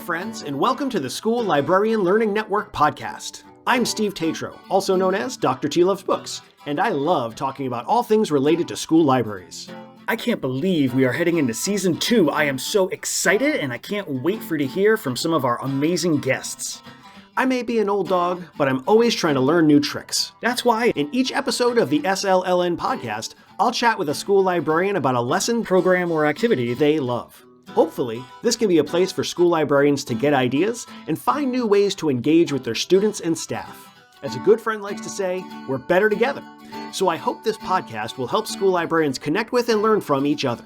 friends, and welcome to the School Librarian Learning Network podcast. I'm Steve Tatro, also known as Dr. T Loves Books, and I love talking about all things related to school libraries. I can't believe we are heading into Season 2. I am so excited, and I can't wait for you to hear from some of our amazing guests. I may be an old dog, but I'm always trying to learn new tricks. That's why in each episode of the SLLN podcast, I'll chat with a school librarian about a lesson, program, or activity they love. Hopefully, this can be a place for school librarians to get ideas and find new ways to engage with their students and staff. As a good friend likes to say, we're better together. So I hope this podcast will help school librarians connect with and learn from each other.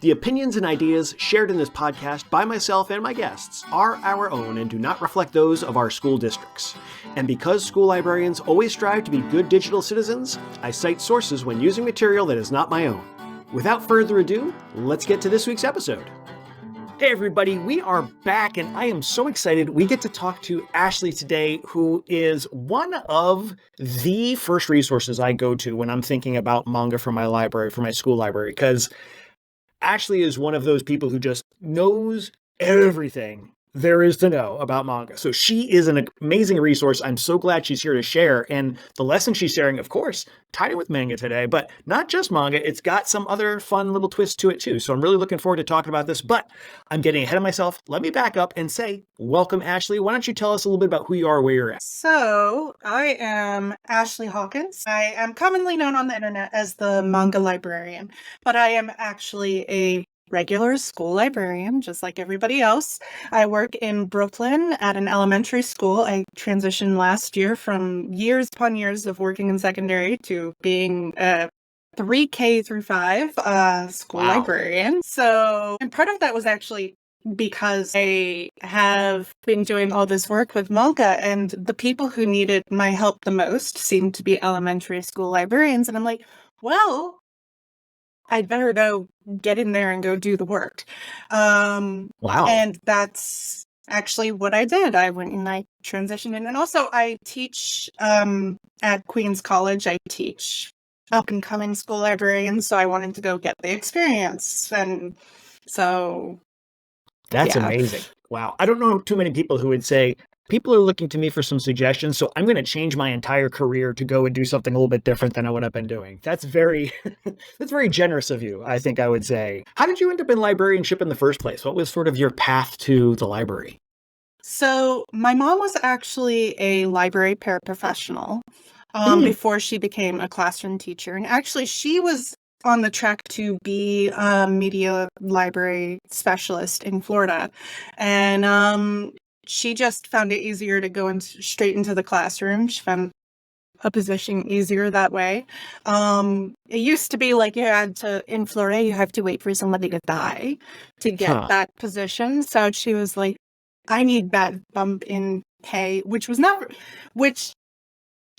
The opinions and ideas shared in this podcast by myself and my guests are our own and do not reflect those of our school districts. And because school librarians always strive to be good digital citizens, I cite sources when using material that is not my own. Without further ado, let's get to this week's episode. Hey everybody, we are back and I am so excited. We get to talk to Ashley today, who is one of the first resources I go to when I'm thinking about manga for my library, for my school library, because Ashley is one of those people who just knows everything there is to know about manga. So she is an amazing resource. I'm so glad she's here to share. And the lesson she's sharing, of course, tied in with manga today, but not just manga. It's got some other fun little twists to it too. So I'm really looking forward to talking about this, but I'm getting ahead of myself. Let me back up and say, welcome, Ashley. Why don't you tell us a little bit about who you are, where you're at? So I am Ashley Hawkins. I am commonly known on the internet as the Manga Librarian, but I am actually a regular school librarian, just like everybody else. I work in Brooklyn at an elementary school. I transitioned last year from years upon years of working in secondary to being a PreK through 5 school librarian. So, and part of that was actually because I have been doing all this work with manga, and the people who needed my help the most seemed to be elementary school librarians. And I'm like, well, I'd better go get in there and go do the work. Wow. And that's actually what I did. I went and I transitioned in. And also I teach at Queens College. I teach up and coming school librarians. So I wanted to go get the experience. And so that's amazing. Wow. I don't know too many people who would say, people are looking to me for some suggestions, so I'm going to change my entire career to go and do something a little bit different than what I've been doing. That's very, that's very generous of you, I think I would say. How did you end up in librarianship in the first place? What was sort of your path to the library? So my mom was actually a library paraprofessional before she became a classroom teacher. And actually she was on the track to be a media library specialist in Florida. And she just found it easier to go straight into the classroom. She found a position easier that way. It used to be like in Florida, you have to wait for somebody to die to get that position. So she was like, I need that bump in pay, which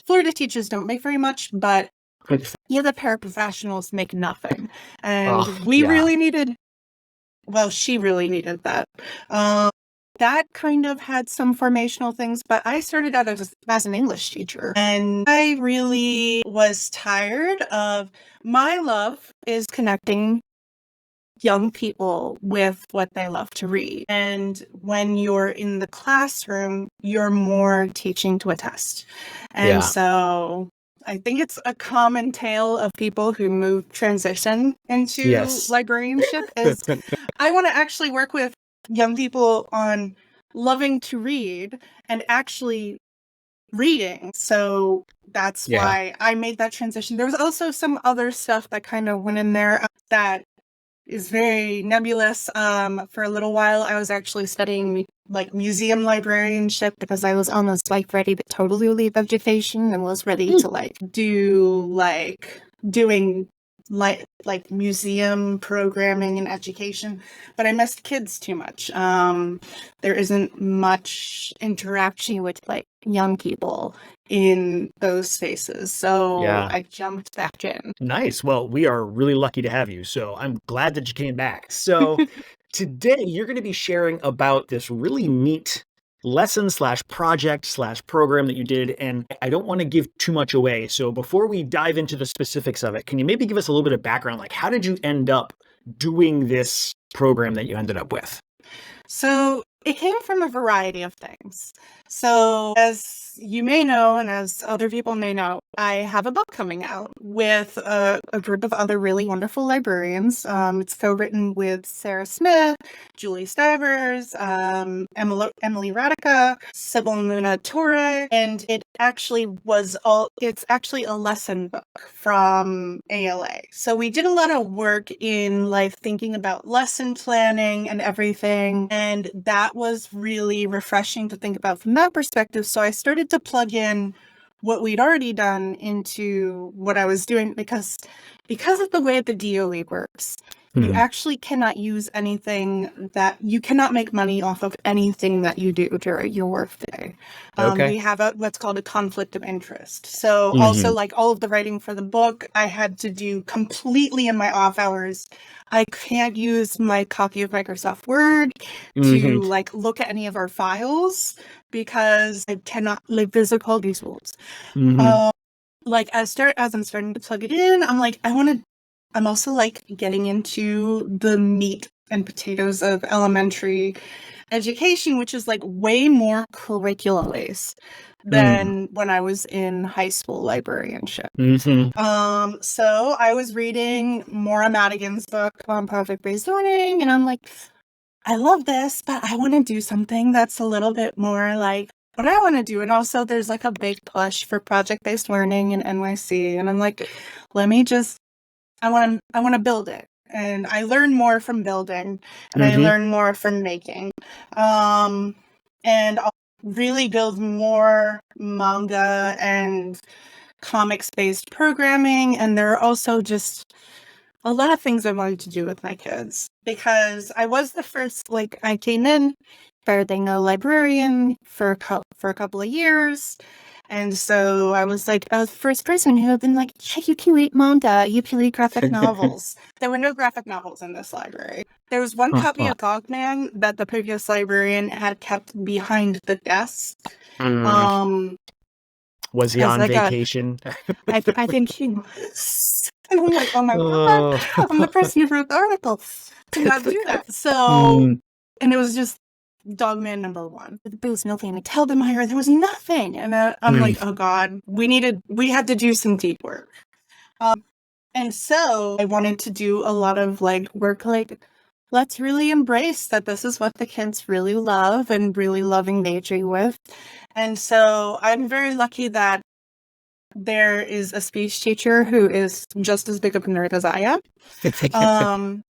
Florida teachers don't make very much, but the paraprofessionals make nothing. And she really needed that. That kind of had some formational things, but I started out as an English teacher, and I really was tired of, my love is connecting young people with what they love to read. And when you're in the classroom, you're more teaching to a test. And so I think it's a common tale of people who transition into librarianship is I want to actually work with young people on loving to read and actually reading. So that's why I made that transition. There was also some other stuff that kind of went in there that is very nebulous. For a little while, I was actually studying like museum librarianship because I was almost like ready to totally leave education and was ready to doing museum programming and education, but I missed kids too much. There isn't much interaction with young people in those spaces. So I jumped back in. Nice. Well, we are really lucky to have you. So I'm glad that you came back. So today you're going to be sharing about this really neat lesson/project/program that you did. And I don't want to give too much away. So before we dive into the specifics of it, can you maybe give us a little bit of background? Like, how did you end up doing this program that you ended up with? So It came from a variety of things. So, as you may know, and as other people may know, I have a book coming out with a group of other really wonderful librarians. It's co-written with Sarah Smith, Julie Stivers, Emily Radica, Sybil Luna Torre, and it's actually a lesson book from ALA. So we did a lot of work in like thinking about lesson planning and everything, and that was really refreshing to think about from that perspective. So I started to plug in what we'd already done into what I was doing because of the way the DOE works. You actually cannot use anything that you cannot make money off of anything that you do during your workday. We have what's called a conflict of interest. So also like all of the writing for the book, I had to do completely in my off hours. I can't use my copy of Microsoft Word to like look at any of our files because I cannot like physical these rules. Like as I'm starting to plug it in, I'm like, I'm also like getting into the meat and potatoes of elementary education, which is like way more curricular-based than when I was in high school librarianship. So I was reading Maura Madigan's book on project-based learning, and I'm like, I love this, but I want to do something that's a little bit more like what I want to do. And also there's like a big push for project-based learning in NYC. And I'm like, I want to build it. And I learn more from building and I learn more from making. And I'll really build more manga and comics-based programming. And there are also just a lot of things I wanted to do with my kids because I was the first, like I came in being a librarian for a couple of years. And so I was like, I was the first person who had been like, hey, you can read manga, you can read graphic novels. There were no graphic novels in this library. There was one copy of Dogman that the previous librarian had kept behind the desk. Was he on vacation? I think he was. And I'm like, oh my God, I'm the person who wrote the article. Do not do that. So, and it was just Dogman #1. There was nothing to tell them here. There was nothing. And I'm like, oh God, we had to do some deep work. And so I wanted to do a lot of like work, like, let's really embrace that this is what the kids really love and really love engaging with. And so I'm very lucky that there is a speech teacher who is just as big of a nerd as I am.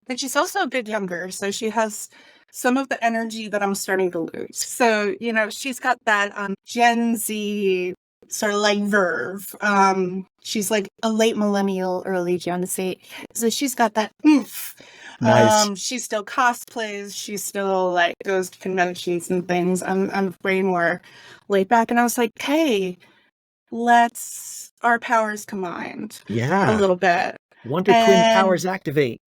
But she's also a bit younger, so she has some of the energy that I'm starting to lose. So, you know, she's got that Gen Z sort of like verve. She's like a late millennial, early Gen Z. So she's got that oomph. Nice. She still cosplays. She still like goes to conventions and things. I'm way more laid back. And I was like, hey, let's our powers combined. Yeah. A little bit. Wonder Twin powers activate.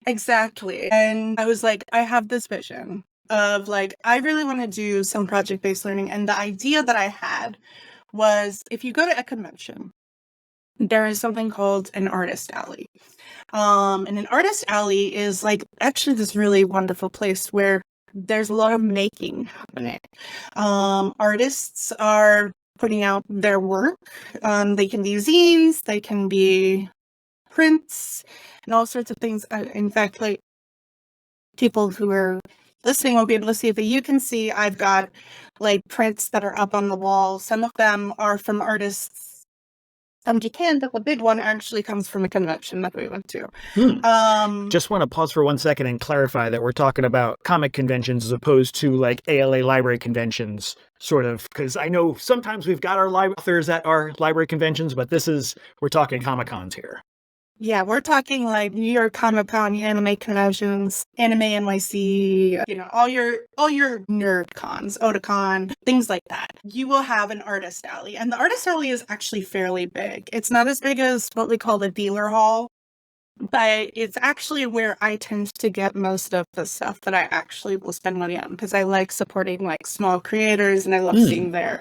Exactly. And I was like, I have this vision of like, I really want to do some project-based learning. And the idea that I had was if you go to a convention, there is something called an artist alley. And an artist alley is like actually this really wonderful place where there's a lot of making happening. Artists are putting out their work. They can be zines, they can be prints, and all sorts of things. In fact, like people who are listening won't be able to see it, but you can see I've got like prints that are up on the wall. Some of them are from artists. Japan, but the big one actually comes from a convention that we went to. Just want to pause for 1 second and clarify that we're talking about comic conventions as opposed to like ALA library conventions, sort of, because I know sometimes we've got our authors at our library conventions, but we're talking Comic-Cons here. Yeah, we're talking like New York Comic Con, anime conventions, Anime NYC, you know, all your nerd cons, Otakon, things like that. You will have an artist alley, and the artist alley is actually fairly big. It's not as big as what we call the dealer hall, but it's actually where I tend to get most of the stuff that I actually will spend money on because I like supporting like small creators and I love seeing their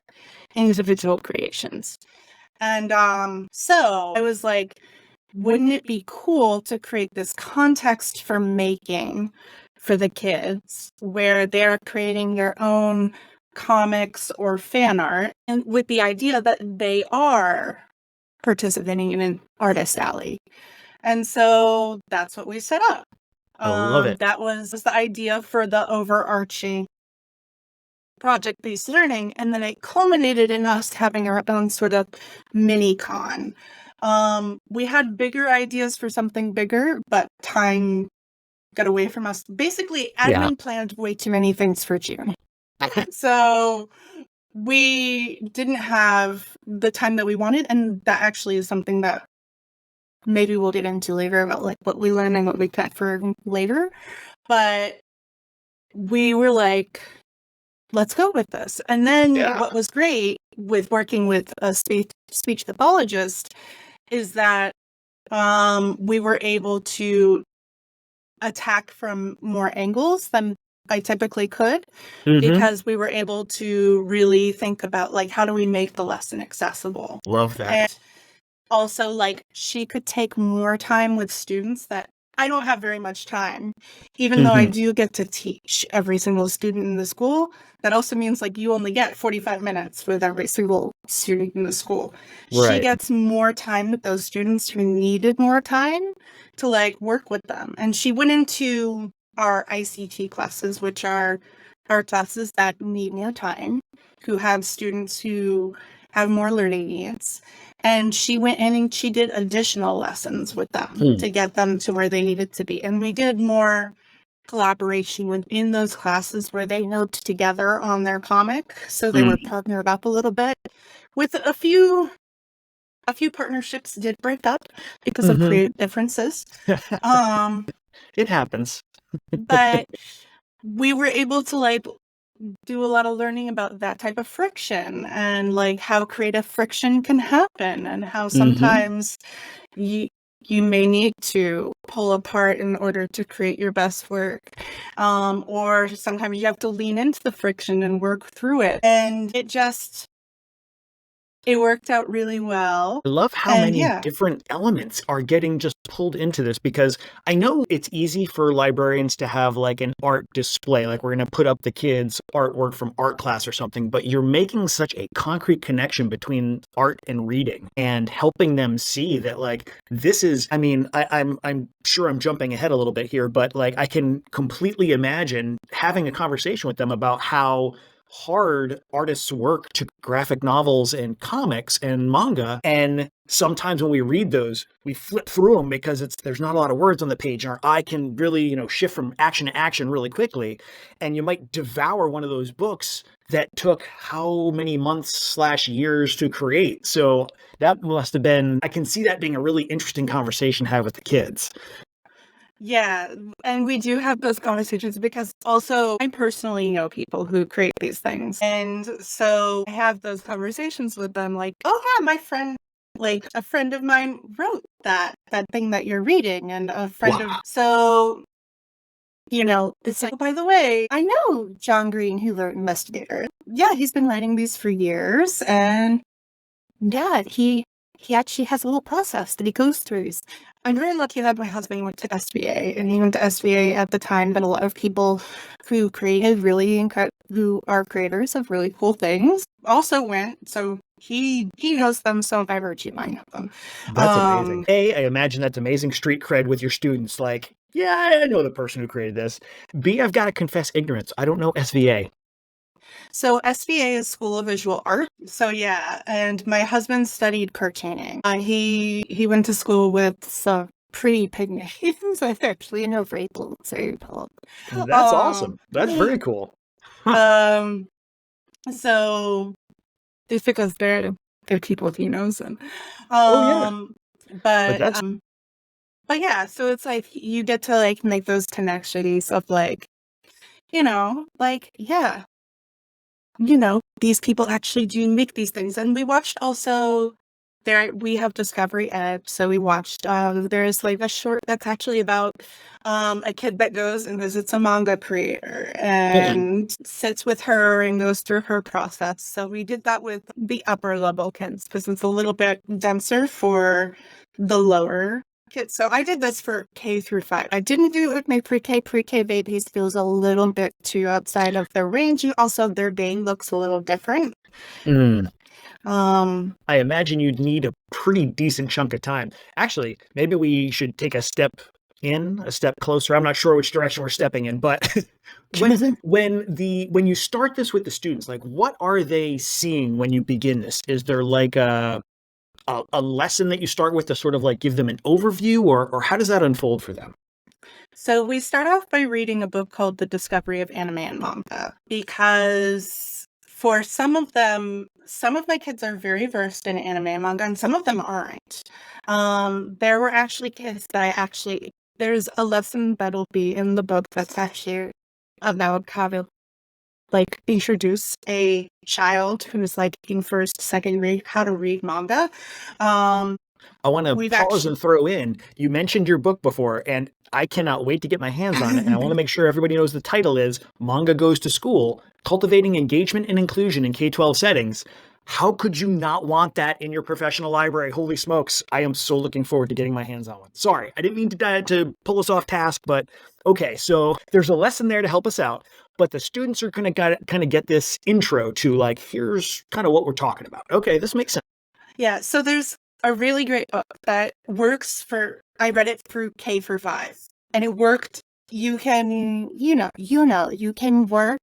individual creations. And so I was like, wouldn't it be cool to create this context for making for the kids where they're creating their own comics or fan art, and with the idea that they are participating in an artist alley. And so that's what we set up. I love it. That was the idea for the overarching project-based learning, and then it culminated in us having our own sort of mini con. We had bigger ideas for something bigger, but time got away from us. Basically, admin planned way too many things for June. So we didn't have the time that we wanted, and that actually is something that maybe we'll get into later about like what we learned and what we cut for later. But we were like, let's go with this. And then what was great with working with a speech pathologist is that we were able to attack from more angles than I typically could, because we were able to really think about like, how do we make the lesson accessible? Love that. And also, like, she could take more time with students that I don't have very much time, even though I do get to teach every single student in the school. That also means like you only get 45 minutes with every single student in the school. Right. She gets more time with those students who needed more time to like work with them. And she went into our ICT classes, which are our classes that need more time, who have students who have more learning needs. And she went in and she did additional lessons with them to get them to where they needed to be. And we did more collaboration within those classes where they worked together on their comic. So they were partnered up a little bit. With a few partnerships did break up because of creative differences. It happens. But we were able to like do a lot of learning about that type of friction and like how creative friction can happen and how sometimes you may need to pull apart in order to create your best work. Or sometimes you have to lean into the friction and work through it. And it worked out really well. I love how many different elements are getting just pulled into this, because I know it's easy for librarians to have like an art display, like we're going to put up the kids' artwork from art class or something, but you're making such a concrete connection between art and reading and helping them see that like this is, I mean, I'm sure I'm jumping ahead a little bit here, but like I can completely imagine having a conversation with them about how hard artists work to graphic novels and comics and manga, and sometimes when we read those we flip through them because there's not a lot of words on the page and our eye can really shift from action to action really quickly, and you might devour one of those books that took how many months / years to create. So that must have been, I can see that being a really interesting conversation to have with the kids. Yeah, and we do have those conversations because also I personally know people who create these things. And so I have those conversations with them like, oh yeah, my friend, like a friend of mine wrote that thing that you're reading, and a friend of, so, it's like, oh, by the way, I know John Green, who wrote Investigator. Yeah, he's been writing these for years, and yeah, he actually has a little process that he goes through. I'm very lucky that my husband went to SVA, and he went to SVA at the time that a lot of people who who are creators of really cool things also went. So he knows them, so by virtue I know them. That's amazing. A, I imagine that's amazing street cred with your students. Like, yeah, I know the person who created this. B, I've got to confess ignorance. I don't know SVA. So SVA is School of Visual Art. So yeah, and my husband studied cartooning. He went to school with some pretty pig names. I actually know Rachel. That's awesome. That's very cool. So it's because they're people he knows, and but yeah, so it's like you get to like make those connections of like, these people actually do make these things. And we watched also, we have Discovery Ed, so we watched, there's like a short that's actually about a kid that goes and visits a manga creator and sits with her and goes through her process. So we did that with the upper level kids because it's a little bit denser for the lower kids. So I did this for K through 5. I didn't do it with my pre-K. Pre-K babies feels a little bit too outside of their range. And also, their day looks a little different. I imagine you'd need a pretty decent chunk of time. Actually, maybe we should take a step closer. I'm not sure which direction we're stepping in, but when you start this with the students, like what are they seeing when you begin this? Is there like a lesson that you start with to sort of like give them an overview, or how does that unfold for them? So we start off by reading a book called The Discovery of Anime and Manga, because for some of them, some of my kids are very versed in anime and manga, and some of them aren't. There were actually kids that there's a lesson that'll be in the book that's actually about how to like introduce a child who's like in first, second grade how to read manga. I want to pause and throw in, you mentioned your book before, and I cannot wait to get my hands on it. And I want to make sure everybody knows the title is Manga Goes to School, Cultivating Engagement and Inclusion in K-12 Settings. How could you not want that in your professional library? Holy smokes. I am so looking forward to getting my hands on one. Sorry, I didn't mean to pull us off task, but okay. So there's a lesson there to help us out, but the students are going to kind of get this intro to like, here's kind of what we're talking about. Okay, this makes sense. Yeah, so there's a really great book that works I read it through K for 5, and it worked. You can, you can work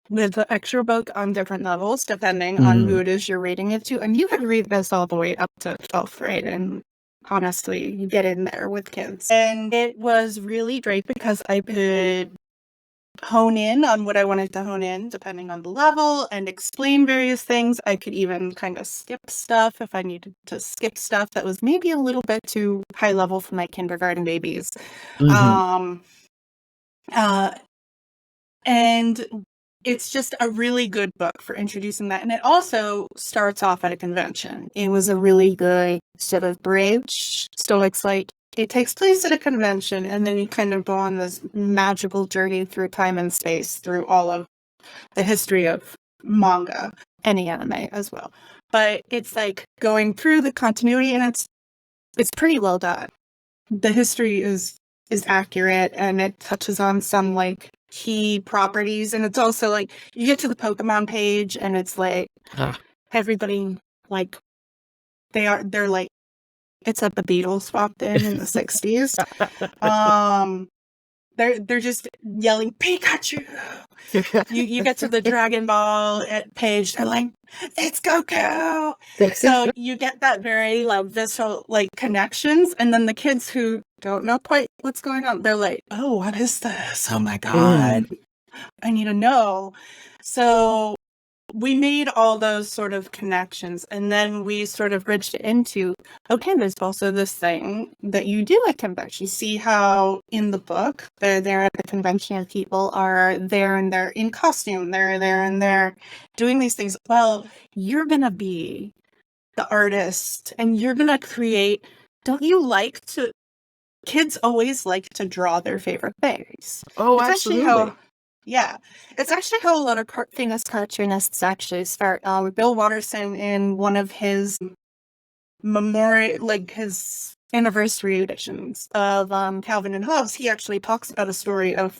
with the extra book on different levels, depending on who it is you're reading it to. And you can read this all the way up to 12th grade, and honestly, you get in there with kids. And it was really great because I could hone in on what I wanted to hone in, depending on the level, and explain various things. I could even kind of skip stuff if I needed to skip stuff that was maybe a little bit too high level for my kindergarten babies. And it's just a really good book for introducing that. And it also starts off at a convention. It was a really good sort of bridge. So it's like, it takes place at a convention, and then you kind of go on this magical journey through time and space, through all of the history of manga and anime as well. But it's like going through the continuity, and it's pretty well done. The history is accurate, and it touches on some like key properties, and it's also like you get to the Pokemon page, and it's like everybody like they're like, it's like the Beatles popped in the 60s. They're just yelling Pikachu. You get to the Dragon Ball page, they're like, it's Goku. So you get that very like visceral like connections, and then the kids who don't know quite what's going on, they're like, oh, what is this? Oh my god, I need to know. So we made all those sort of connections, and then we sort of bridged it into, okay, there's also this thing that you do at convention. You see how in the book, they're there at the convention and people are there and they're in costume. They're there and they're doing these things. Well, you're going to be the artist and you're going to create. Don't you like to, kids always like to draw their favorite things. Oh, absolutely. Yeah, it's actually how a lot of famous cartoonists actually start. Bill Watterson, in one of his his anniversary editions of Calvin and Hobbes, he actually talks about a story of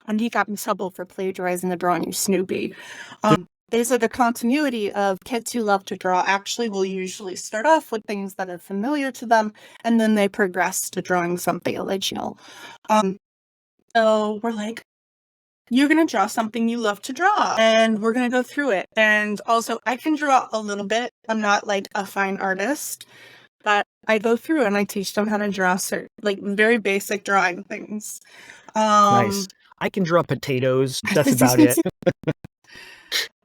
when he got in trouble for plagiarizing the drawing of Snoopy. These are the continuity of kids who love to draw actually will usually start off with things that are familiar to them, and then they progress to drawing something original. So we're like, you're going to draw something you love to draw, and we're going to go through it. And also, I can draw a little bit. I'm not like a fine artist, but I go through and I teach them how to draw like very basic drawing things. Nice. I can draw potatoes. That's about it.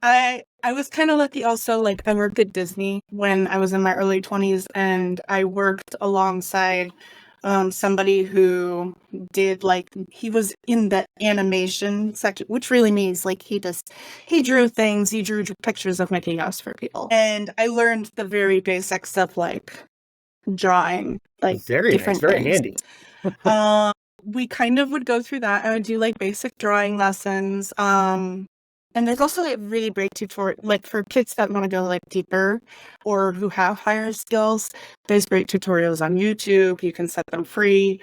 I was kind of lucky also, like I worked at Disney when I was in my early 20s, and I worked alongside somebody who did like, he was in the animation section, which really means like he drew things, he drew pictures of Mickey Mouse for people. And I learned the very basics of like drawing, like very different nice, very things. handy. We kind of would go through that. I would do like basic drawing lessons. And And there's also like really great tutorial, like for kids that want to go like deeper or who have higher skills. There's great tutorials on YouTube. You can set them free.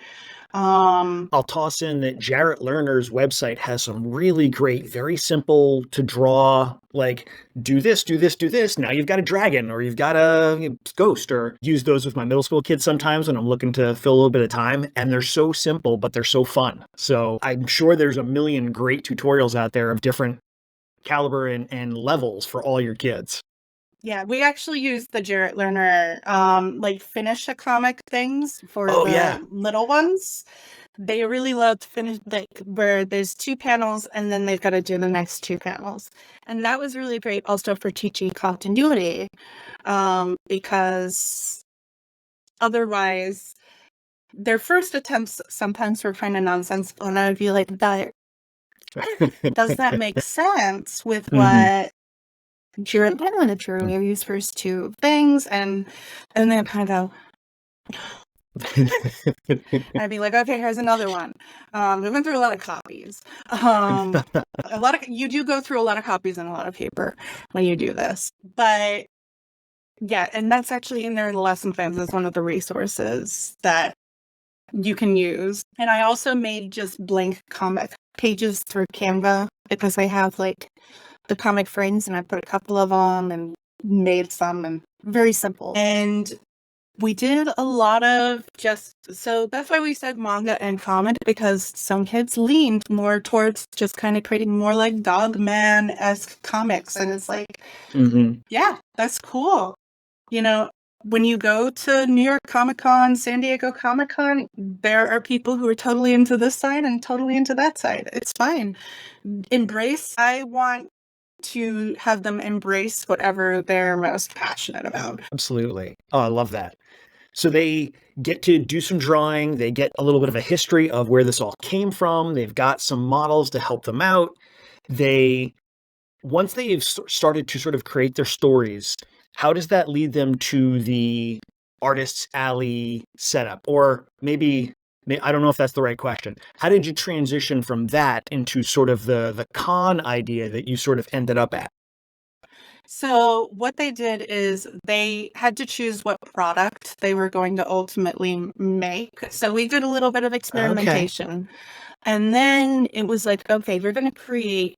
I'll toss in that Jarrett Lerner's website has some really great, very simple to draw, like do this, do this, do this. Now you've got a dragon or you've got a ghost, or use those with my middle school kids sometimes when I'm looking to fill a little bit of time. And they're so simple, but they're so fun. So I'm sure there's a million great tutorials out there of different caliber and levels for all your kids. Yeah, we actually use the Jarrett Lerner, like finish a comic things for little ones. They really love to finish, like where there's 2 panels and then they've got to do the next 2 panels. And that was really great also for teaching continuity, because otherwise their first attempts sometimes were kind of nonsensical, and I would be like, does that make sense with what Jarrett Lerner drew? These first 2 things, and then kind of I'd be like, okay, here's another one. We went through a lot of copies. You do go through a lot of copies and a lot of paper when you do this, but yeah, and that's actually in there in the lesson plans as one of the resources that you can use. And I also made just blank comic pages through Canva because I have like the comic frames, and I put a couple of them and made some, and very simple. And we did a lot of so that's why we said manga and comic, because some kids leaned more towards just kind of creating more like Dogman-esque comics. And it's like, yeah, that's cool. You know, when you go to New York Comic Con, San Diego Comic Con, there are people who are totally into this side and totally into that side. It's fine. I want to have them embrace whatever they're most passionate about. Absolutely. Oh, I love that. So they get to do some drawing. They get a little bit of a history of where this all came from. They've got some models to help them out. Once they've started to sort of create their stories, how does that lead them to the Artist's Alley setup? Or maybe I don't know if that's the right question. How did you transition from that into sort of the con idea that you sort of ended up at? So what they did is they had to choose what product they were going to ultimately make. So we did a little bit of experimentation. And then it was like, okay, we're going to create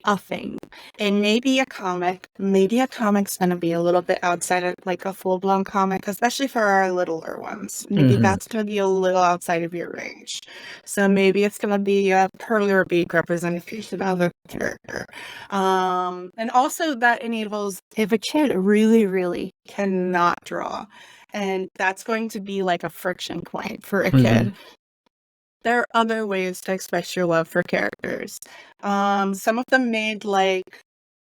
a thing. And maybe a comic. Maybe a comic's going to be a little bit outside of like a full-blown comic, especially for our littler ones. Maybe that's going to be a little outside of your range. So maybe it's going to be a Pearl or Beak representation of a character. And also that enables if a kid really, really cannot draw, and that's going to be like a friction point for a kid. There are other ways to express your love for characters. Some of them made like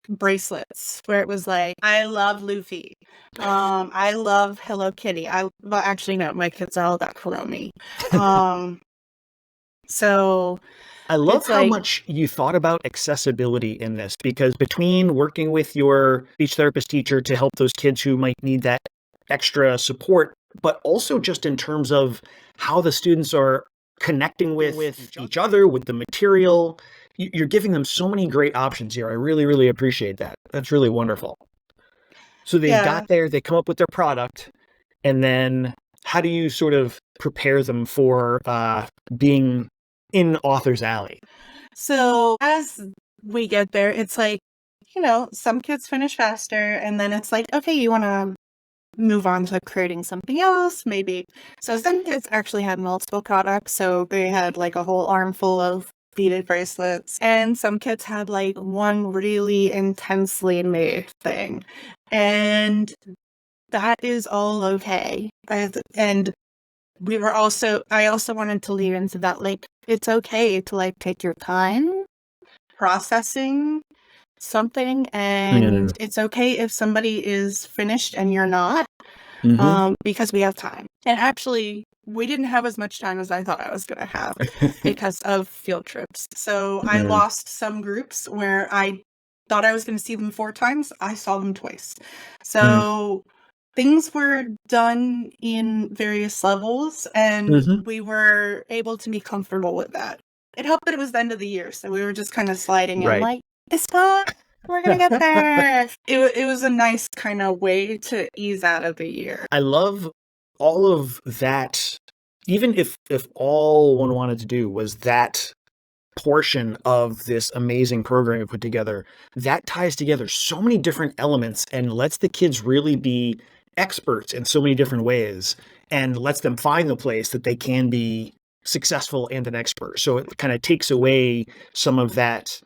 bracelets where it was like, I love Luffy. I love Hello Kitty. Well, actually, no, my kids are all about Kuromi. So I love how much you thought about accessibility in this, because between working with your speech therapist teacher to help those kids who might need that extra support, but also just in terms of how the students are connecting with each other, with the material, you're giving them so many great options here. I really, really appreciate that. That's really wonderful. So they've got they come up with their product, and then how do you sort of prepare them for being in Author's Alley? So as we get there, it's like, some kids finish faster, and then it's like, okay, you want to move on to creating something else, maybe. So some kids actually had multiple products, so they had like a whole armful of beaded bracelets, and some kids had like one really intensely made thing, and that is all okay. And I also wanted to lead into that, like, it's okay to like take your time processing something, and it's okay if somebody is finished and you're not, because we have time. And actually, we didn't have as much time as I thought I was going to have because of field trips. So I lost some groups where I thought I was going to see them 4 times. I saw them twice. So things were done in various levels, and we were able to be comfortable with that. It helped that it was the end of the year, so we were just kind of sliding in like, It's fun. We're gonna get there. It was a nice kind of way to ease out of the year. I love all of that. Even if all one wanted to do was that portion of this amazing program you put together, that ties together so many different elements and lets the kids really be experts in so many different ways and lets them find the place that they can be successful and an expert. So it kind of takes away some of that.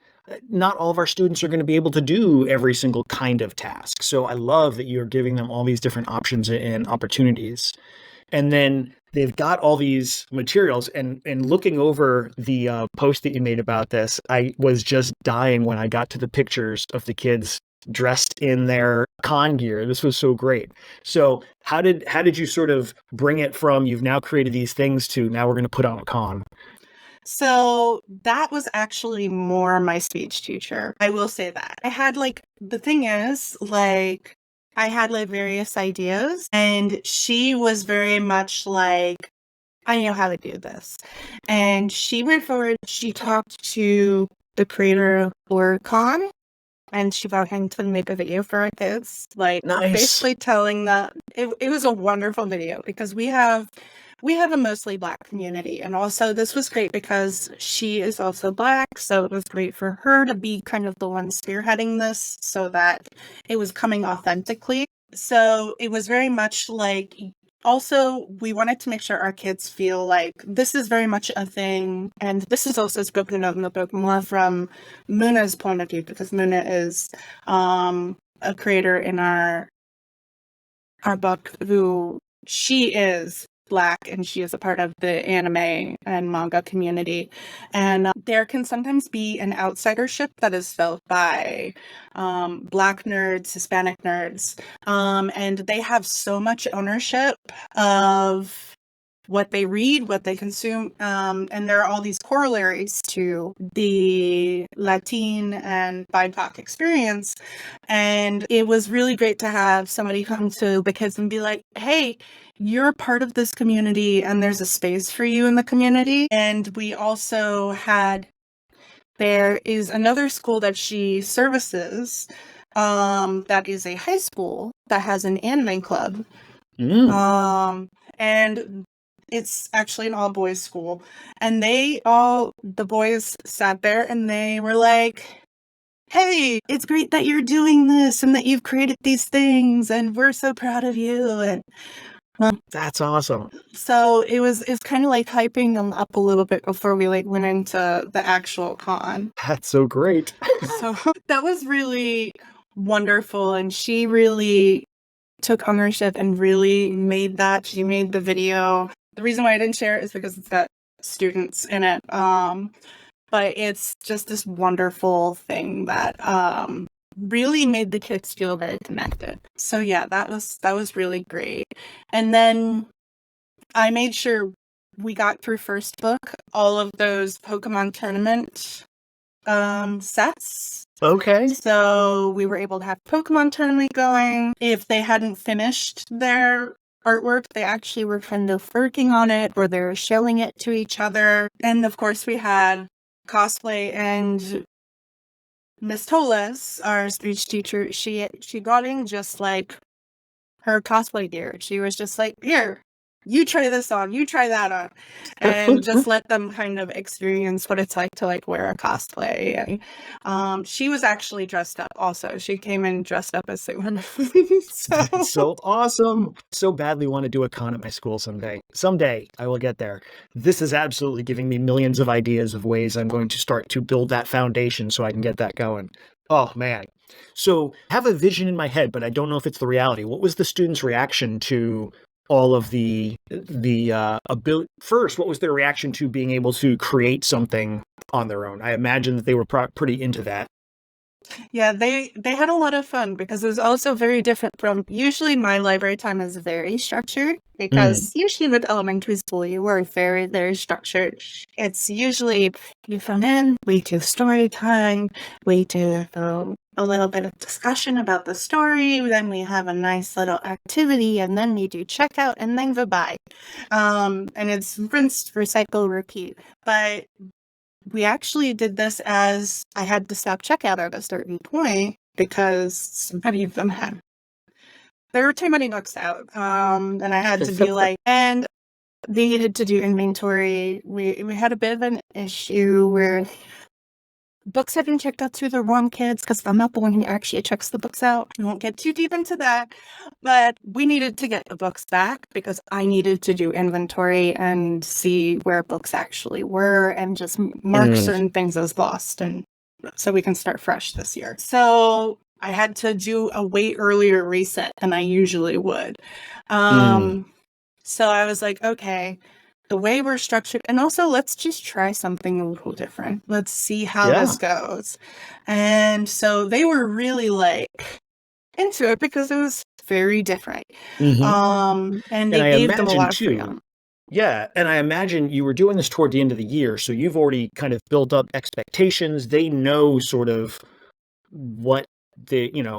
Not all of our students are going to be able to do every single kind of task. So I love that you're giving them all these different options and opportunities. And then they've got all these materials, and looking over the post that you made about this, I was just dying when I got to the pictures of the kids dressed in their con gear. This was so great. So how did you sort of bring it from you've now created these things to now we're going to put on a con? So that was actually more my speech teacher. I will say that. I had the thing is, I had various ideas, and she was very much like, I know how to do this. And she went forward, she talked to the creator for Con, and she brought him to make a video for our kids. Nice. Basically telling that it was a wonderful video because we have a mostly Black community. And also this was great because she is also Black. So it was great for her to be kind of the one spearheading this so that it was coming authentically. So it was very much also, we wanted to make sure our kids feel like this is very much a thing. And this is also spoken of in the book more from Muna's point of view, because Muna is a creator in our book who she is Black and she is a part of the anime and manga community. And there can sometimes be an outsidership that is felt by Black nerds, Hispanic nerds, and they have so much ownership of what they read, what they consume, and there are all these corollaries to the Latin and BIPOC experience. And it was really great to have somebody come to the kids and be like, hey, you're part of this community and there's a space for you in the community. And we also had, there is another school that she services that is a high school that has an anime club. And it's actually an all-boys school. And the boys sat there and they were like, hey, it's great that you're doing this and that you've created these things and we're so proud of you. And that's awesome. So it's kind of like hyping them up a little bit before we went into the actual con. That's so great. So that was really wonderful. And she really took ownership and really made that. She made the video. The reason why I didn't share it is because it's got students in it. But it's just this wonderful thing that really made the kids feel very connected. So yeah, that was really great. And then I made sure we got through first book, all of those Pokemon tournament sets. Okay. So we were able to have Pokemon tournament going. If they hadn't finished their artwork, they actually were kind of working on it or they're showing it to each other. And of course we had cosplay, and Miss Toles, our speech teacher, she got in just like her cosplay gear. She was just like, here, you try this on, you try that on, and just let them kind of experience what it's like to wear a cosplay. And she was actually dressed up also. She came in dressed up as someone. So awesome. So badly want to do a con at my school someday. Someday I will get there. This is absolutely giving me millions of ideas of ways I'm going to start to build that foundation so I can get that going. Oh man. So I have a vision in my head, but I don't know if it's the reality. What was the students' reaction to all of the ability? First, what was their reaction to being able to create something on their own? I imagine that they were pretty into that. Yeah, they had a lot of fun because it was also very different from, usually my library time is very structured because usually with elementary school you were very, very structured. It's usually you come in, we do story time, we do a little bit of discussion about the story, then we have a nice little activity, and then we do checkout, and then goodbye. And it's rinse, recycle, repeat. But We actually did this as I had to stop checkout at a certain point because many of them had, there were too many books out. And I had to be like, and they needed to do inventory. We had a bit of an issue where books had been checked out through the wrong kids because I'm not the one who actually checks the books out. I won't get too deep into that, but we needed to get the books back because I needed to do inventory and see where books actually were and just mark certain things as lost, and so we can start fresh this year. So I had to do a way earlier reset than I usually would. So I was like, okay, the way we're structured, and also let's just try something a little different. Let's see how this goes. And so they were really like into it because it was very different. And they gave them a lot of freedom. Yeah, and I imagine you were doing this toward the end of the year, so you've already kind of built up expectations. They know sort of what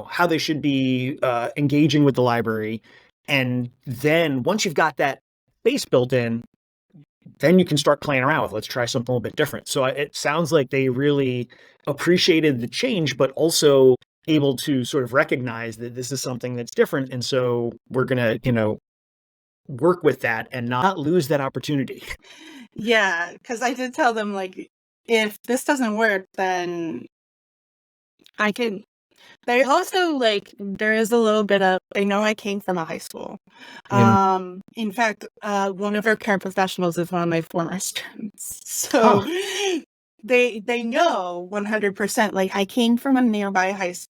how they should be engaging with the library. And then once you've got that base built in, then you can start playing around with, let's try something a little bit different. So it sounds like they really appreciated the change, but also able to sort of recognize that this is something that's different. And so we're going to, work with that and not lose that opportunity. Yeah, because I did tell them, like, if this doesn't work, then I can. They also, like, there is a little bit of, they know I came from a high school. In fact, one of our care professionals is one of my former students. So they know 100%, like, I came from a nearby high school.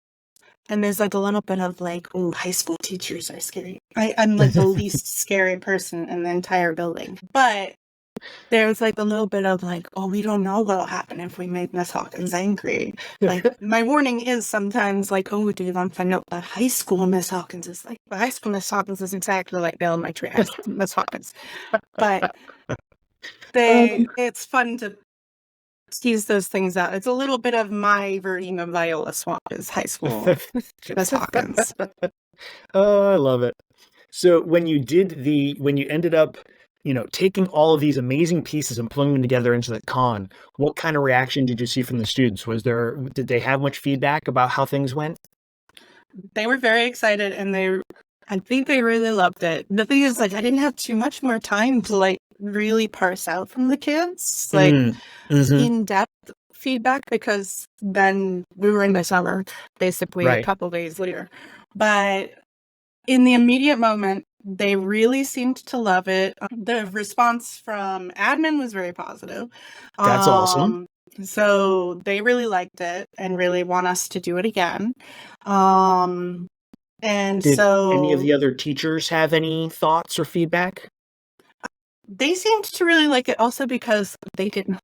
And there's like a little bit of like, oh, high school teachers are scary. I'm like the least scary person in the entire building. But there's like a little bit of like, oh, we don't know what'll happen if we make Miss Hawkins angry. Like, my warning is sometimes like, oh, do you want to know that high school Miss Hawkins is like, the high school Miss Hawkins is exactly like the elementary high school Miss Hawkins. But it's fun to tease those things out. It's a little bit of my version of Viola Swamp is high school Miss Hawkins. Oh, I love it. So when you ended up, taking all of these amazing pieces and pulling them together into the con, what kind of reaction did you see from the students? Did they have much feedback about how things went? They were very excited, and I think they really loved it. The thing is, like, I didn't have too much more time to like really parse out from the kids, like in-depth feedback, because then we were in the summer, basically a couple days later. But in the immediate moment, they really seemed to love it. The response from admin was very positive. That's awesome. So they really liked it and really want us to do it again. And Did so any of the other teachers have any thoughts or feedback? They seemed to really like it also because they didn't.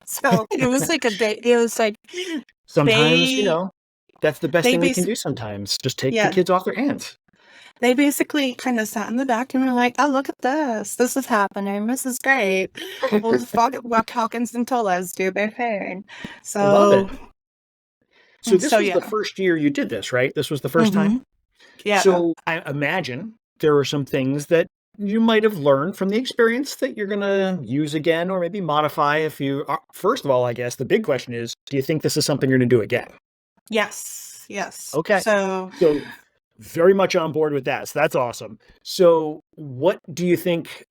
So it was like it was like sometimes, that's the best thing we can do sometimes. Just take the kids off their hands. They basically kind of sat in the back and were like, oh, look at this. This is happening. This is great. We'll walk Hawkins and Tolas do their thing. So I love it. So this was the first year you did this, right? This was the first time? Yeah. So I imagine there were some things that you might have learned from the experience that you're going to use again or maybe modify if you are. First of all, I guess the big question is, do you think this is something you're going to do again? Yes. Okay. So very much on board with that. So that's awesome. So what do you think,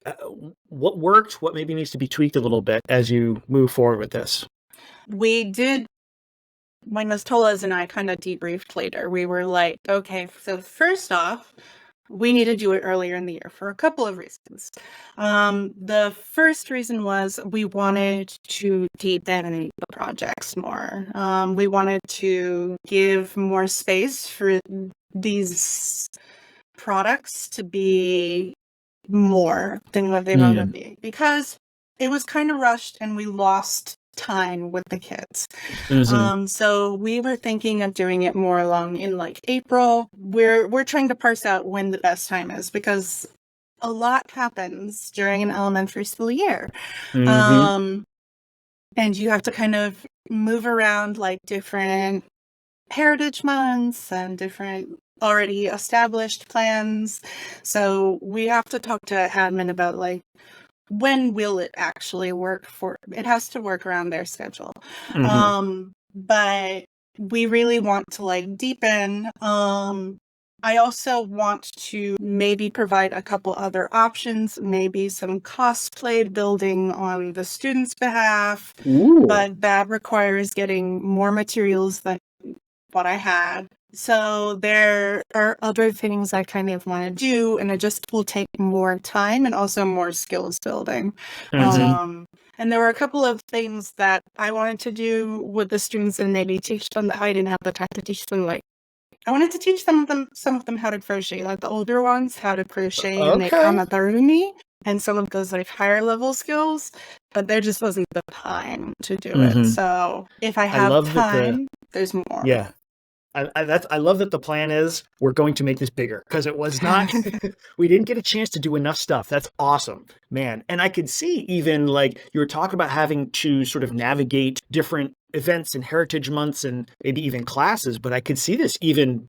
what worked, what maybe needs to be tweaked a little bit as you move forward with this? We did, when Ms. Tolas and I kind of debriefed later, we were like, okay, so first off, we need to do it earlier in the year for a couple of reasons. The first reason was we wanted to deepen the projects more. We wanted to give more space for these products to be more than what they want to be, because it was kind of rushed and we lost time with the kids. So we were thinking of doing it more along in like April. We're trying to parse out when the best time is, because a lot happens during an elementary school year. And you have to kind of move around like different heritage months and different already established plans. So we have to talk to admin about like when will it actually work for, it has to work around their schedule. Mhm. But we really want to like deepen. I also want to maybe provide a couple other options, maybe some cosplay building on the students' behalf, Ooh. but that requires getting more materials than what I had. So there are other things I kind of want to do, and it just will take more time and also more skills building. Mhm. And there were a couple of things that I wanted to do with the students and maybe teach them that I didn't have the time to teach them. Like, I wanted to teach some of them how to crochet, like the older ones, how to crochet and make Okay. amigurumi and some of those like higher level skills, but there just wasn't the time to do it. Mhm. So if I I have love that time, there's more. yeah. I love that the plan is we're going to make this bigger because it was not we didn't get a chance to do enough stuff. That's awesome, man. And I could see even like you were talking about having to sort of navigate different events and heritage months and maybe even classes, but I could see this even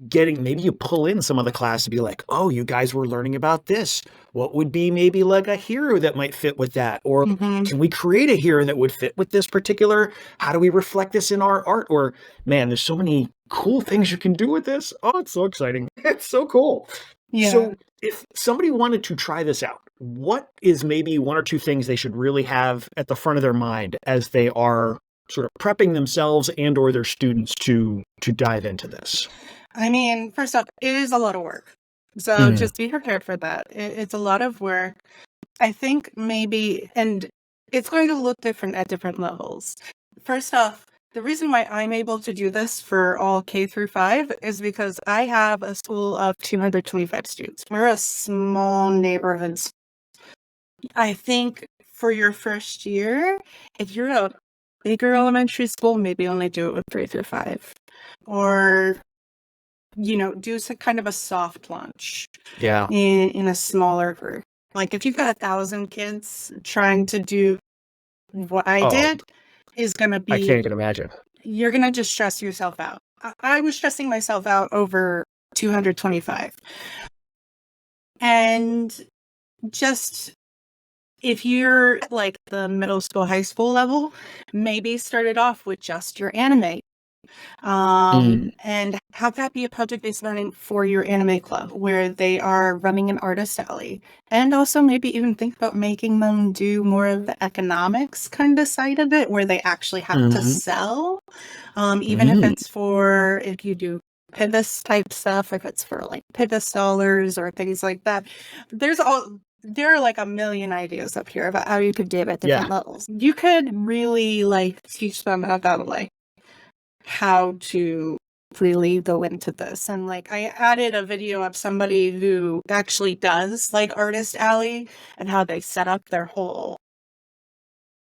getting maybe you pull in some of the class to be like, oh, you guys were learning about this. What would be maybe like a hero that might fit with that? Or Mhm. can we create a hero that would fit with this particular? How do we reflect this in our art? Or man, there's so many cool things you can do with this. Oh, it's so exciting. It's so cool. Yeah. So if somebody wanted to try this out, what is maybe one or two things they should really have at the front of their mind as they are sort of prepping themselves and or their students to dive into this? I mean, first off, it is a lot of work. So Mm. just be prepared for that. It's a lot of work. I think maybe, and it's going to look different at different levels. First off, the reason why I'm able to do this for all K through 5 is because I have a school of 225 students. We're a small neighborhood. I think for your first year, if you're a bigger elementary school, maybe only do it with 3 through 5. Or do some kind of a soft launch Yeah. in a smaller group. Like if you've got 1,000 kids trying to do what I Oh, did, is gonna I can't be, even imagine. you're gonna just stress yourself out. I was stressing myself out over 225. And just if you're like the middle school, high school level, maybe start it off with just your anime. Mm. And have that be a project-based learning for your anime club where they are running an artist alley. And also maybe even think about making them do more of the economics kind of side of it where they actually have to Mhm. sell. Even if Mm. it's for, if you do Pivot type stuff, if it's for like Pivot dollars or things like that. There are like a million ideas up here about how you could do it at different Yeah. levels. You could really like teach them about like how to really go into this. And like I added a video of somebody who actually does like Artist Alley and how they set up their whole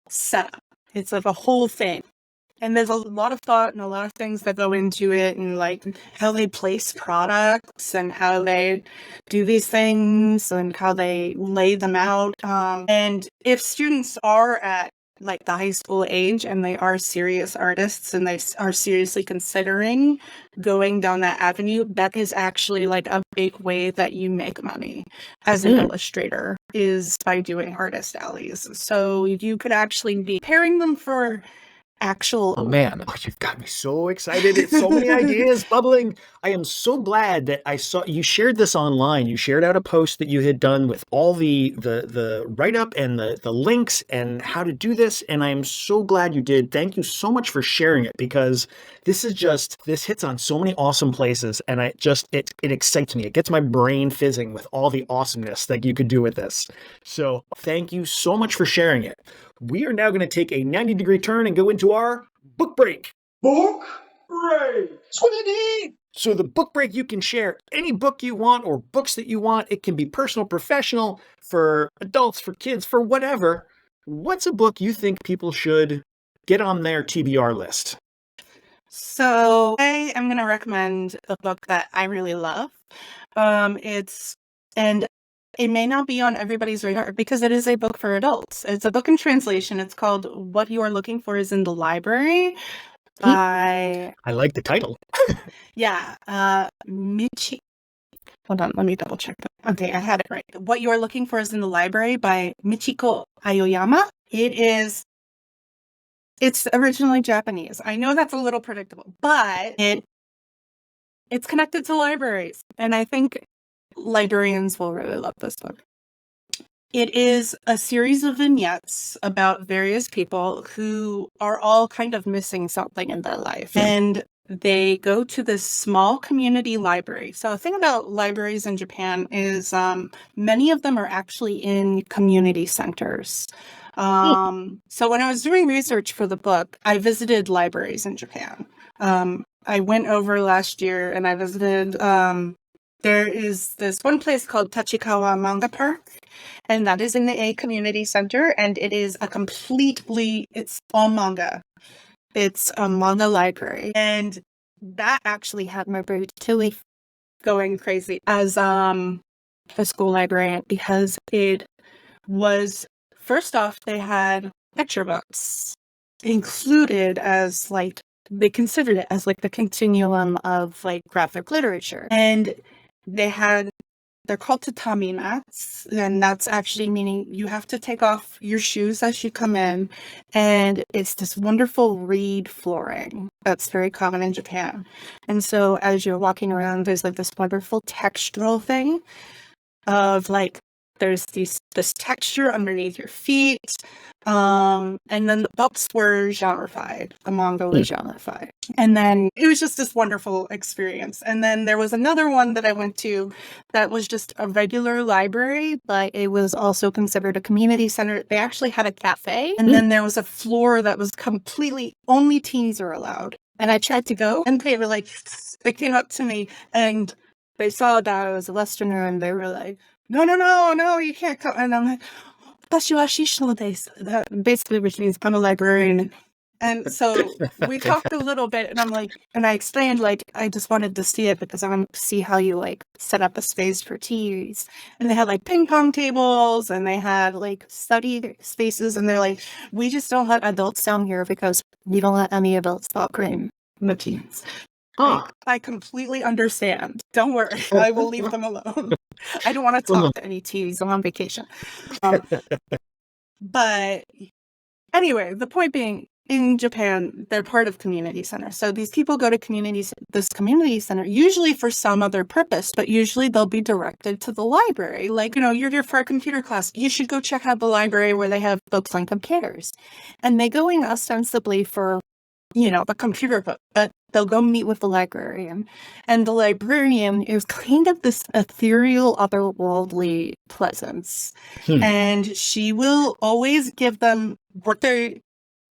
setup. It's like a whole thing. And there's a lot of thought and a lot of things that go into it, and like how they place products and how they do these things and how they lay them out. And if students are at like the high school age and they are serious artists and they are seriously considering going down that avenue, that is actually like a big way that you make money as an Mm. illustrator, is by doing artist alleys. So you could actually be pairing them for actual. Oh man, oh, you've got me so excited. It's so many ideas bubbling. I am so glad that I saw you shared this online. You shared out a post that you had done with all the write-up and the links and how to do this. And I am so glad you did. Thank you so much for sharing it because this hits on so many awesome places and it excites me. It gets my brain fizzing with all the awesomeness that you could do with this. So thank you so much for sharing it. We are now going to take a 90-degree turn and go into our book break. Book break. Squiddity. So the book break, you can share any book you want or books that you want. It can be personal, professional, for adults, for kids, for whatever. What's a book you think people should get on their TBR list? So I am going to recommend a book that I really love. And it may not be on everybody's radar because it is a book for adults. It's a book in translation. It's called What You Are Looking For Is in the Library by, I like the title. yeah, Hold on, let me double check that. Okay, I had it right. What You're Looking For Is in the Library by Michiko Aoyama. It's originally Japanese. I know that's a little predictable, but it's connected to libraries. And I think librarians will really love this book. It is a series of vignettes about various people who are all kind of missing something in their life. And they go to this small community library. So the thing about libraries in Japan is many of them are actually in community centers. So when I was doing research for the book, I visited libraries in Japan. I went over last year and I visited, there is this one place called Tachikawa Manga Park, and that is in the A Community Center, and it is it's all manga. It's a manga library, and that actually had my brain totally going crazy as a school librarian, because it was, first off, they had picture books included as like, they considered it as like the continuum of like graphic literature. And they're called tatami mats, and that's actually meaning you have to take off your shoes as you come in, and it's this wonderful reed flooring that's very common in Japan. And so as you're walking around, there's like this wonderful textural thing of like, there's this texture underneath your feet, and then the books were genreified, the manga was genreified, and then it was just this wonderful experience. And then there was another one that I went to that was just a regular library, but it was also considered a community center. They actually had a cafe, and then there was a floor that was completely only teens are allowed. And I tried to go, and they were like, they came up to me and they saw that I was a Westerner, and they were like, no, you can't come. And I'm like, "Watashi wa shisho desu." That basically, which means I'm a librarian. And so we talked a little bit, and I'm like, and I explained, like, I just wanted to see it because I want to see how you like set up a space for teas. And they had like ping pong tables, and they had like study spaces, and they're like, we just don't let adults down here because we don't let any adults talk in the teens. I completely understand. Don't worry. I will leave them alone. I don't want to talk to any teens. I'm on vacation. But anyway, the point being, in Japan, they're part of community centers. So these people go to this community center, usually for some other purpose, but usually they'll be directed to the library. Like, you're here for a computer class. You should go check out the library where they have books on computers. And they go in ostensibly for a computer book, but they'll go meet with the librarian. And the librarian is kind of this ethereal, otherworldly presence. And she will always give them what they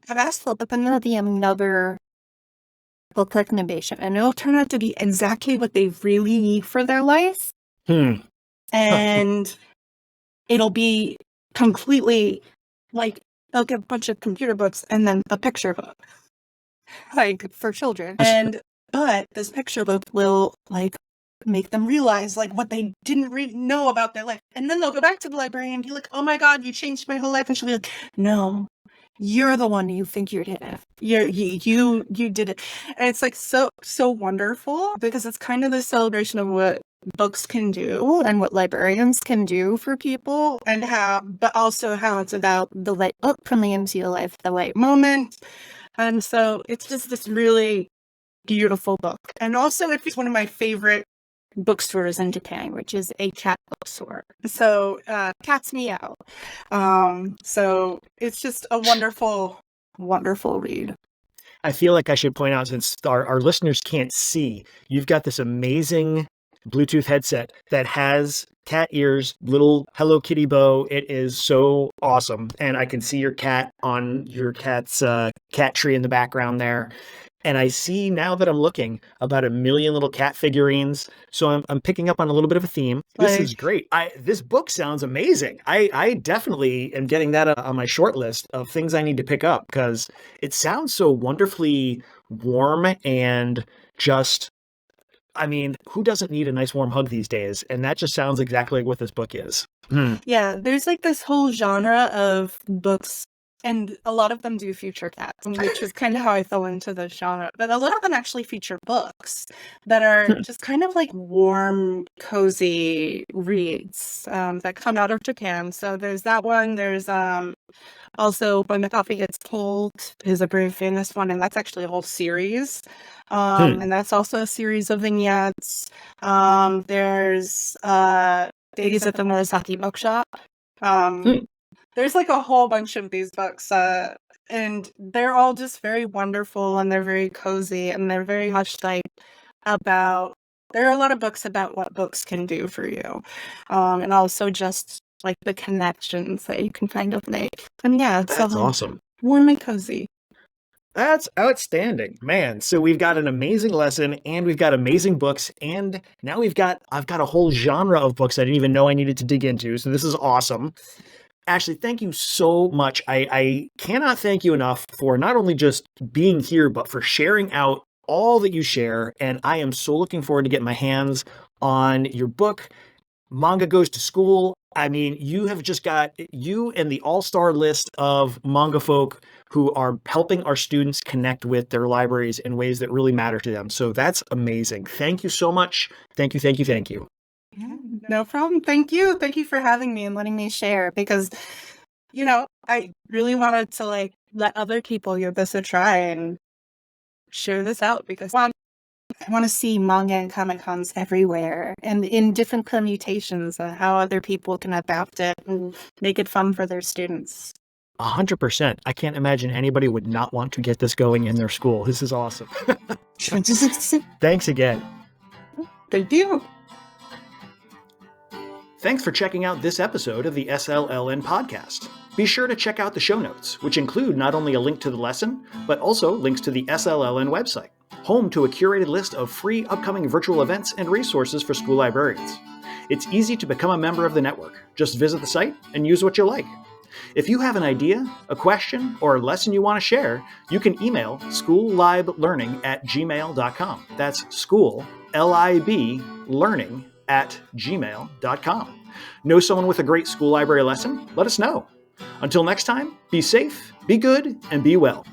have asked for, but then there'll be another book recommendation. And it'll turn out to be exactly what they really need for their life. And it'll be completely like, they'll give a bunch of computer books and then a picture book, like for children. But this picture book will like make them realize like what they didn't know about their life. And then they'll go back to the librarian and be like, "Oh my God, you changed my whole life." And she'll be like, "No, you're the one you think you did it. You did it." And it's like so wonderful, because it's kind of the celebration of what books can do and what librarians can do for people, and but also how it's about the right book coming into your life at the right moment. And so it's just this really beautiful book. And also it's one of my favorite bookstores in Japan, which is a cat bookstore. So cats meow. So it's just a wonderful, wonderful read. I feel like I should point out, since our listeners can't see, you've got this amazing Bluetooth headset that has cat ears, little Hello Kitty bow. It is so awesome. And I can see your cat on your cat's cat tree in the background there. And I see, now that I'm looking, about 1 million little cat figurines. So I'm picking up on a little bit of a theme. This is great. This book sounds amazing. I definitely am getting that on my short list of things I need to pick up, because it sounds so wonderfully warm and just, I mean, who doesn't need a nice warm hug these days? And that just sounds exactly like what this book is. Yeah, there's like this whole genre of books And a lot of them do feature cats, which is kind of how I fell into the genre. But a lot of them actually feature books that are just kind of like warm, cozy reads that come out of Japan. So there's that one. There's also When the Coffee Gets Cold is a very famous one, and that's actually a whole series. And that's also a series of vignettes. There's Days at the Murasaki Bookshop. There's like a whole bunch of these books, and they're all just very wonderful, and they're very cozy, and they're very much like about. There are a lot of books about what books can do for you, and also just like the connections that you can kind of make. And yeah, it's That's awesome. Warm and cozy. That's outstanding, man. So we've got an amazing lesson, and we've got amazing books, and now I've got a whole genre of books I didn't even know I needed to dig into. So this is awesome. Ashley, thank you so much. I cannot thank you enough for not only just being here, but for sharing out all that you share. And I am so looking forward to getting my hands on your book, Manga Goes to School. I mean, you have just got you and the all-star list of manga folk who are helping our students connect with their libraries in ways that really matter to them. So that's amazing. Thank you so much. Thank you, thank you, thank you. Yeah, no problem. Thank you. Thank you for having me and letting me share, because, I really wanted to like let other people give this a try and share this out, because I want to see manga and Comic Cons everywhere and in different permutations of how other people can adapt it and make it fun for their students. 100%. I can't imagine anybody would not want to get this going in their school. This is awesome. Thanks again. Thank you. Thanks for checking out this episode of the SLLN podcast. Be sure to check out the show notes, which include not only a link to the lesson, but also links to the SLLN website, home to a curated list of free upcoming virtual events and resources for school librarians. It's easy to become a member of the network. Just visit the site and use what you like. If you have an idea, a question, or a lesson you want to share, you can email schoolliblearning@gmail.com. That's school, L-I-B, learning@gmail.com. Know someone with a great school library lesson? Let us know. Until next time, be safe, be good, and be well.